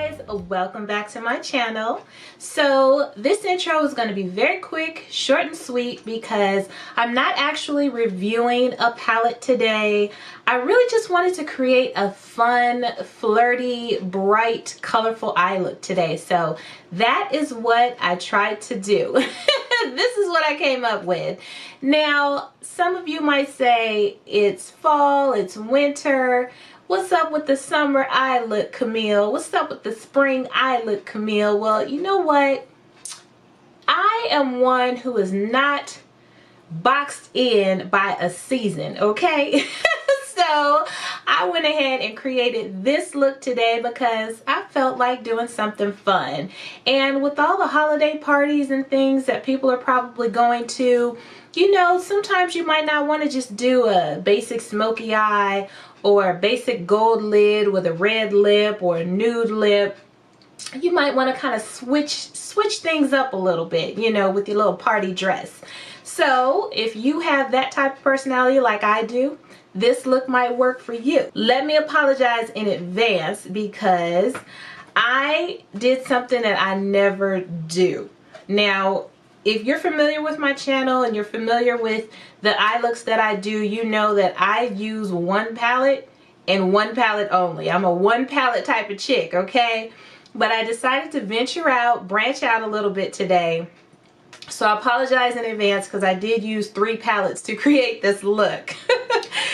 guys, welcome back to my channel. So this intro is going to be very quick, short and sweet, because I'm not actually reviewing a palette today. I really just wanted to create a fun, flirty, bright, colorful eye look today. So that is what I tried to do. This is what I came up with. Now, some of you might say it's fall, it's winter. What's up with the summer eye look, Camille? What's up with the spring eye look, Camille? Well, you know what? I am one who is not boxed in by a season, okay? So I went ahead and created this look today because I felt like doing something fun. And with all the holiday parties and things that people are probably going to, you know, sometimes you might not want to just do a basic smoky eye or a basic gold lid with a red lip or a nude lip. You might want to kind of switch things up a little bit, you know, with your little party dress. So if you have that type of personality like I do, this look might work for you. Let me apologize in advance because I did something that I never do. Now, if you're familiar with my channel and you're familiar with the eye looks that I do, you know that I use one palette and one palette only. I'm a one palette type of chick, okay? But I decided to venture out, branch out a little bit today. So I apologize in advance because I did use 3 palettes to create this look.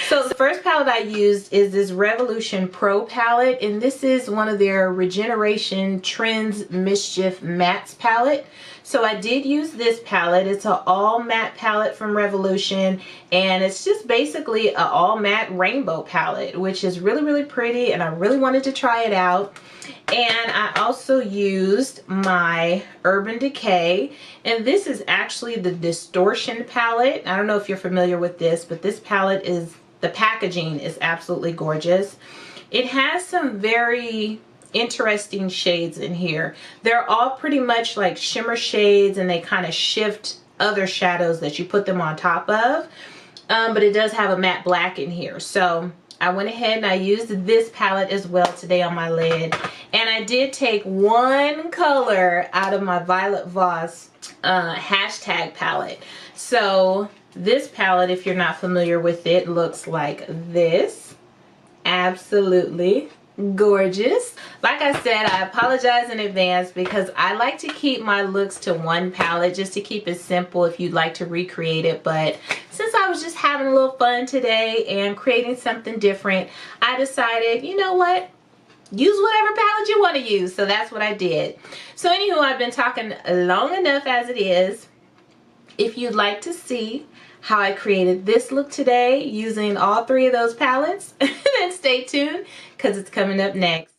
So the first palette I used is this Revolution Pro palette, and this is one of their Regeneration Trends Mischief Mattes palette. So I did use this palette. It's an all matte palette from Revolution, and it's just basically an all matte rainbow palette, which is really, really pretty, and I really wanted to try it out. And I also used my Urban Decay, and this is actually the Distortion palette. I don't know if you're familiar with this, but this palette is, the packaging is absolutely gorgeous. It has some very interesting shades in here. They're all pretty much like shimmer shades, and they kind of shift other shadows that you put them on top of. But it does have a matte black in here. So I went ahead and I used this palette as well today on my lid. And I did take one color out of my Violet Voss hashtag palette. So this palette, if you're not familiar with it, looks like this. Absolutely gorgeous. Like I said, I apologize in advance because I like to keep my looks to one palette just to keep it simple if you'd like to recreate it. But since I was just having a little fun today and creating something different, I decided, you know what? Use whatever palette you want to use. So that's what I did. So anywho, I've been talking long enough as it is. If you'd like to see how I created this look today using all 3 of those palettes, then stay tuned because it's coming up next.